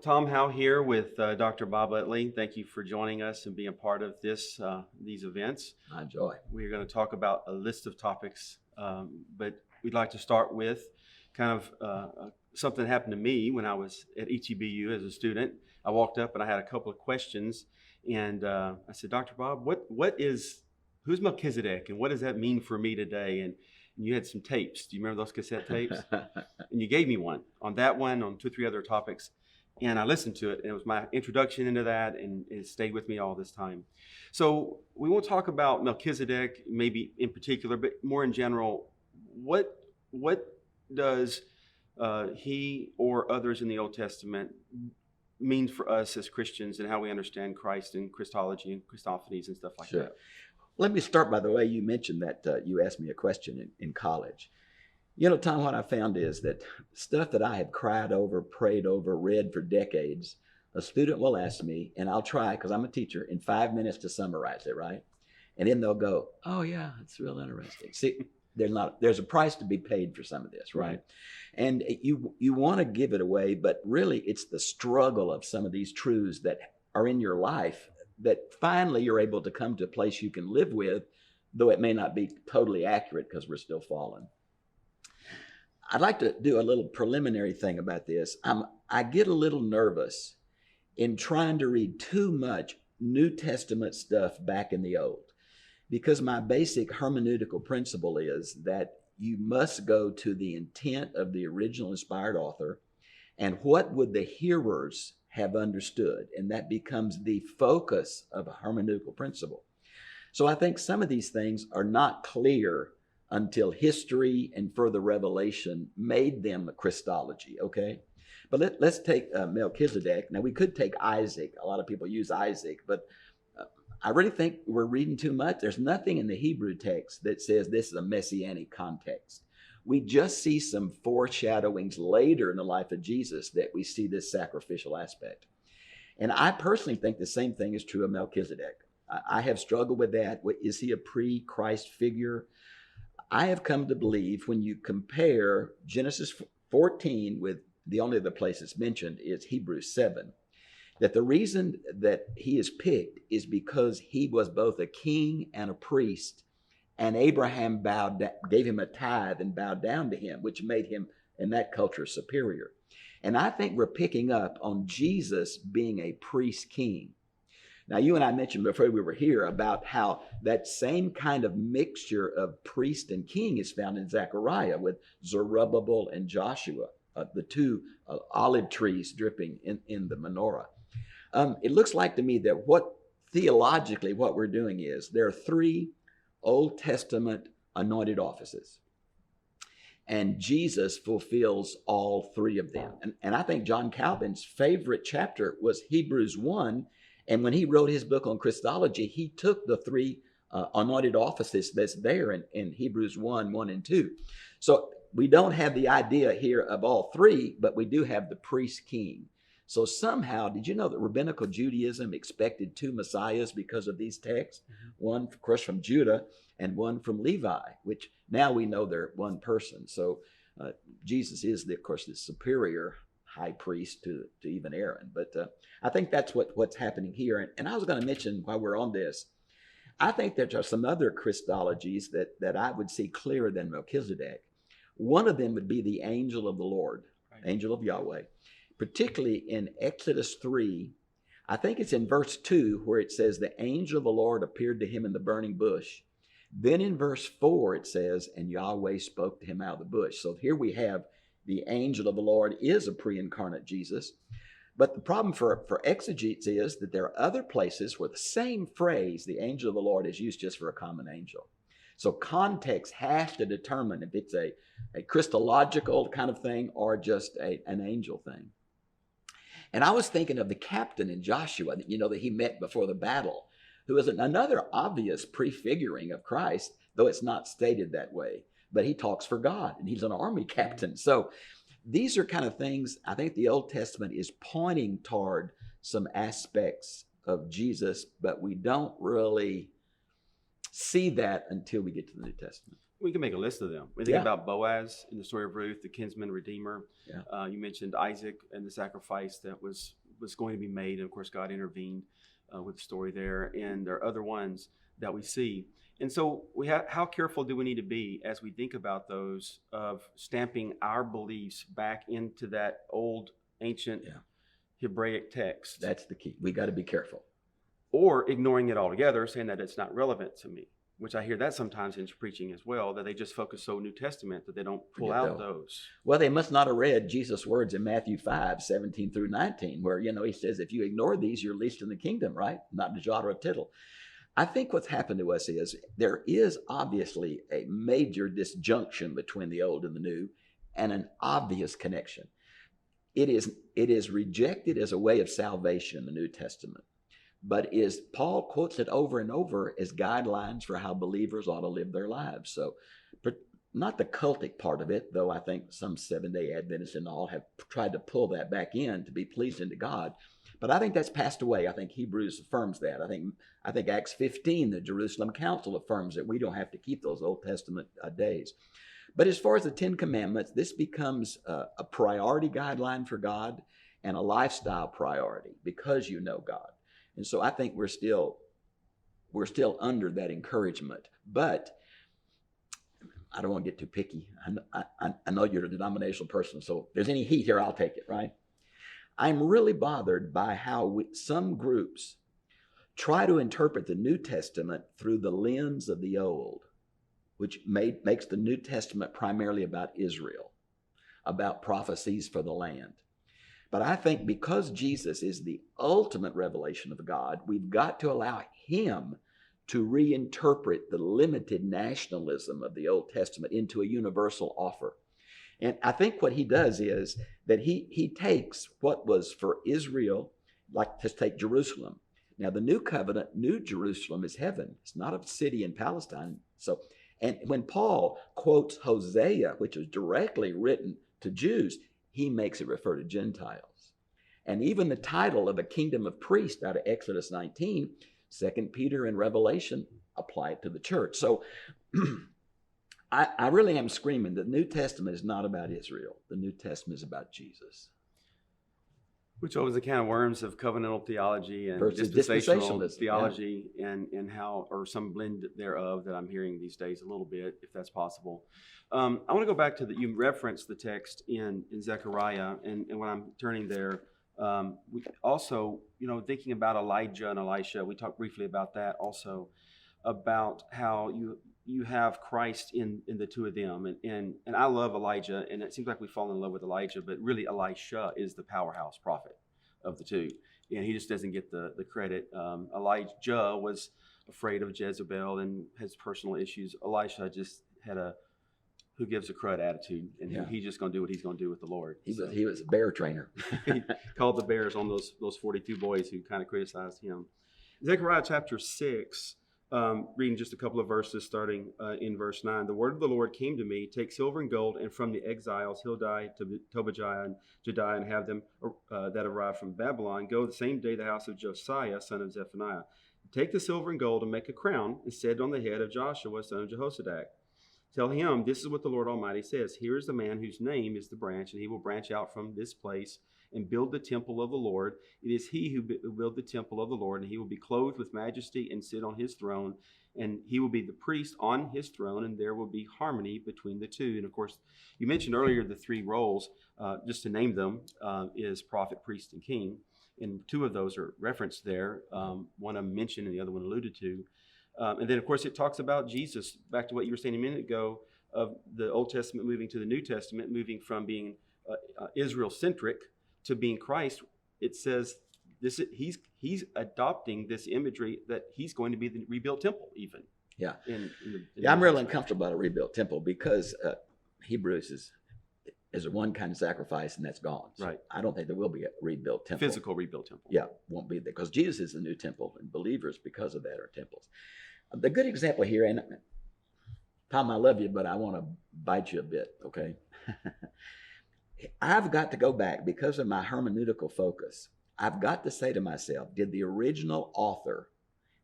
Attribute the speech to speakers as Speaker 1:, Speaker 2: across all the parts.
Speaker 1: Tom Howe here with Dr. Bob Utley. Thank you for joining us and being a part of these events.
Speaker 2: I enjoy.
Speaker 1: We're going to talk about a list of topics, but we'd like to start with kind of something that happened to me when I was at ETBU as a student. I walked up and I had a couple of questions, and I said, Dr. Bob, who's Melchizedek, and what does that mean for me today? And you had some tapes. Do you remember those cassette tapes? And you gave me one on that one, on 2 or 3 other topics. And I listened to it, and it was my introduction into that, and it stayed with me all this time. So we won't talk about Melchizedek, maybe in particular, but more in general. What does he or others in the Old Testament mean for us as Christians, and how we understand Christ and Christology and Christophanies and stuff like
Speaker 2: Sure.
Speaker 1: that?
Speaker 2: Let me start, by the way, you mentioned that you asked me a question in college. You know, Tom, what I found is that stuff that I have cried over, prayed over, read for decades, a student will ask me, and I'll try, because I'm a teacher, in 5 minutes to summarize it, right? And then they'll go, oh yeah, it's real interesting. See, there's a price to be paid for some of this, right? And you want to give it away, but really it's the struggle of some of these truths that are in your life that finally you're able to come to a place you can live with, though it may not be totally accurate because we're still fallen. I'd like to do a little preliminary thing about this. I get a little nervous in trying to read too much New Testament stuff back in the Old, because my basic hermeneutical principle is that you must go to the intent of the original inspired author and what would the hearers have understood, and that becomes the focus of a hermeneutical principle. So I think some of these things are not clear until history and further revelation made them a Christology, okay? But let's take Melchizedek. Now, we could take Isaac. A lot of people use Isaac, but I really think we're reading too much. There's nothing in the Hebrew text that says this is a messianic context. We just see some foreshadowings later in the life of Jesus that we see this sacrificial aspect. And I personally think the same thing is true of Melchizedek. I have struggled with that. Is he a pre-Christ figure? I have come to believe when you compare Genesis 14 with the only other place it's mentioned is Hebrews 7, that the reason that he is picked is because he was both a king and a priest, and Abraham gave him a tithe and bowed down to him, which made him in that culture superior. And I think we're picking up on Jesus being a priest king. Now, you and I mentioned before we were here about how that same kind of mixture of priest and king is found in Zechariah with Zerubbabel and Joshua, the two olive trees dripping in the menorah. It looks like to me that theologically what we're doing is there are 3 Old Testament anointed offices, and Jesus fulfills all 3 of them. And I think John Calvin's favorite chapter was Hebrews 1. And when he wrote his book on Christology, he took the 3 anointed offices that's there in Hebrews 1 and 2. So we don't have the idea here of all 3, but we do have the priest king. So somehow, did you know that rabbinical Judaism expected 2 messiahs because of these texts? Mm-hmm. One, of course, from Judah and one from Levi, which now we know they're one person. So Jesus is, of course, the superior high priest to even Aaron. But I think that's what's happening here. And I was going to mention while we're on this, I think there are some other Christologies that I would see clearer than Melchizedek. One of them would be the angel of the Lord, right. Angel of Yahweh. Particularly in Exodus 3, I think it's in verse 2 where it says the angel of the Lord appeared to him in the burning bush. Then in verse 4 it says, and Yahweh spoke to him out of the bush. So here we have the angel of the Lord is a pre-incarnate Jesus. But the problem for exegetes is that there are other places where the same phrase, the angel of the Lord, is used just for a common angel. So context has to determine if it's a Christological kind of thing or just an angel thing. And I was thinking of the captain in Joshua, that he met before the battle, who is another obvious prefiguring of Christ, though it's not stated that way. But he talks for God, and he's an army captain. So these are kind of things, I think the Old Testament is pointing toward some aspects of Jesus, but we don't really see that until we get to the New Testament.
Speaker 1: We can make a list of them. We think about Boaz in the story of Ruth, the kinsman redeemer.
Speaker 2: Yeah.
Speaker 1: You mentioned Isaac and the sacrifice that was going to be made. And of course, God intervened with the story there. And there are other ones that we see. And so how careful do we need to be as we think about those of stamping our beliefs back into that old ancient Hebraic text?
Speaker 2: That's the key. We got to be careful.
Speaker 1: Or ignoring it altogether, saying that it's not relevant to me, which I hear that sometimes in preaching as well, that they just focus so New Testament that they don't pull out those.
Speaker 2: Well, they must not have read Jesus' words in Matthew 5:17 through 19, where, he says, if you ignore these, you're least in the kingdom, right? Not a jot or a tittle. I think what's happened to us is there is obviously a major disjunction between the old and the new, and an obvious connection. It is rejected as a way of salvation in the New Testament, but Paul quotes it over and over as guidelines for how believers ought to live their lives. So not the cultic part of it, though I think some Seventh-day Adventists and all have tried to pull that back in to be pleasing to God. But I think that's passed away. I think Hebrews affirms that. I think Acts 15, the Jerusalem Council, affirms that we don't have to keep those Old Testament days. But as far as the Ten Commandments, this becomes a priority guideline for God and a lifestyle priority because you know God. And so I think we're still under that encouragement. But I don't want to get too picky. I know you're a denominational person, so if there's any heat here, I'll take it, right? I'm really bothered by how some groups try to interpret the New Testament through the lens of the Old, which makes the New Testament primarily about Israel, about prophecies for the land. But I think because Jesus is the ultimate revelation of God, we've got to allow him to reinterpret the limited nationalism of the Old Testament into a universal offer. And I think what he does is that he takes what was for Israel, like just take Jerusalem. Now, the new covenant, New Jerusalem is heaven. It's not a city in Palestine. So, and when Paul quotes Hosea, which is directly written to Jews, he makes it refer to Gentiles. And even the title of a kingdom of priests out of Exodus 19, 2 Peter and Revelation apply it to the church. So I really am screaming the New Testament is not about Israel. The New Testament is about Jesus.
Speaker 1: Which opens the can of worms of covenantal theology and
Speaker 2: versus
Speaker 1: dispensational theology and how, or some blend thereof that I'm hearing these days a little bit, if that's possible. I want to go back to you referenced the text in Zechariah, and when I'm turning there, we also, thinking about Elijah and Elisha, we talked briefly about that also, about how you have Christ in the two of them. And I love Elijah, and it seems like we fall in love with Elijah, but really Elisha is the powerhouse prophet of the two. And he just doesn't get the credit. Elijah was afraid of Jezebel and has personal issues. Elisha just had a who gives a crud attitude, and he's just going to do what he's going to do with the Lord.
Speaker 2: He was a bear trainer.
Speaker 1: He called the bears on those 42 boys who kind of criticized him. Zechariah chapter 6, reading just a couple of verses starting in verse 9. The word of the Lord came to me, take silver and gold, and from the exiles Hildai, Tobijah, and Jediah, and have them that arrive from Babylon go the same day to the house of Josiah, son of Zephaniah. Take the silver and gold and make a crown and set it on the head of Joshua, son of Jehozadak. Tell him, this is what the Lord Almighty says. Here is the man whose name is the branch, and he will branch out from this place and build the temple of the Lord. It is he who built the temple of the Lord, and he will be clothed with majesty and sit on his throne, and he will be the priest on his throne, and there will be harmony between the two. And of course, you mentioned earlier the three roles, just to name them, is prophet, priest, and king. And two of those are referenced there. One I mentioned and the other one alluded to. And then, of course, it talks about Jesus, back to what you were saying a minute ago, of the Old Testament moving to the New Testament, moving from being Israel-centric to being Christ. It says he's adopting this imagery that he's going to be the rebuilt temple even.
Speaker 2: Yeah.
Speaker 1: In
Speaker 2: I'm really uncomfortable about a rebuilt temple because Hebrews is a one kind of sacrifice, and that's gone. So
Speaker 1: right.
Speaker 2: I don't think there will be a rebuilt temple.
Speaker 1: Physical rebuilt temple.
Speaker 2: Yeah, won't be there because Jesus is the new temple, and believers because of that are temples. The good example here, and Tom, I love you, but I want to bite you a bit, okay? I've got to go back because of my hermeneutical focus. I've got to say to myself, did the original author,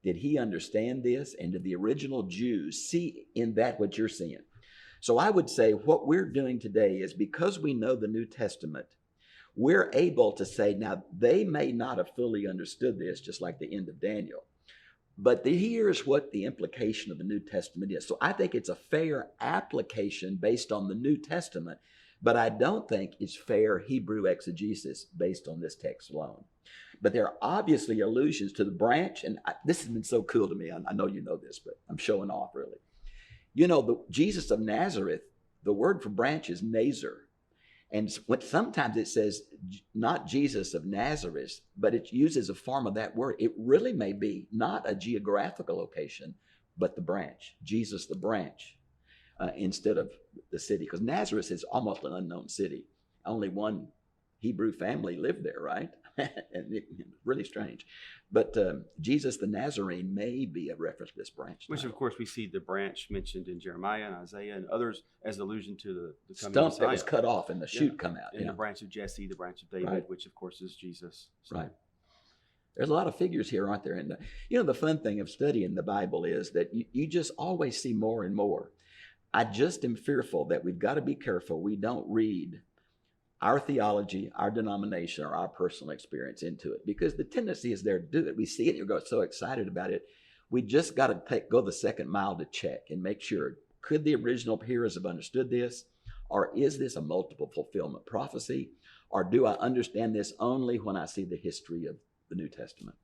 Speaker 2: did he understand this? And did the original Jews see in that what you're seeing? So I would say what we're doing today is because we know the New Testament, we're able to say, now they may not have fully understood this, just like the end of Daniel, but here's what the implication of the New Testament is. So I think it's a fair application based on the New Testament, but I don't think it's fair Hebrew exegesis based on this text alone. But there are obviously allusions to the branch, and this has been so cool to me. I know you know this, but I'm showing off really. You know, Jesus of Nazareth, the word for branch is Nazar. And sometimes it says not Jesus of Nazareth, but it uses a form of that word. It really may be not a geographical location, but the branch, Jesus the branch, instead of the city. Because Nazareth is almost an unknown city. Only one Hebrew family lived there, right? And really strange. But Jesus the Nazarene may be a reference to this branch.
Speaker 1: Which, of course, we see the branch mentioned in Jeremiah and Isaiah and others as allusion to the coming
Speaker 2: stump
Speaker 1: Messiah.
Speaker 2: that was cut off and the shoot come out.
Speaker 1: And the branch of Jesse, the branch of David,
Speaker 2: right.
Speaker 1: Which, of course, is Jesus. So.
Speaker 2: Right. There's a lot of figures here, aren't there? And the fun thing of studying the Bible is that you just always see more and more. I just am fearful that we've got to be careful we don't read our theology, our denomination, or our personal experience into it, because the tendency is there to do it. We see it, you go so excited about it. We just got to go the second mile to check and make sure, could the original hearers have understood this? Or is this a multiple fulfillment prophecy? Or do I understand this only when I see the history of the New Testament?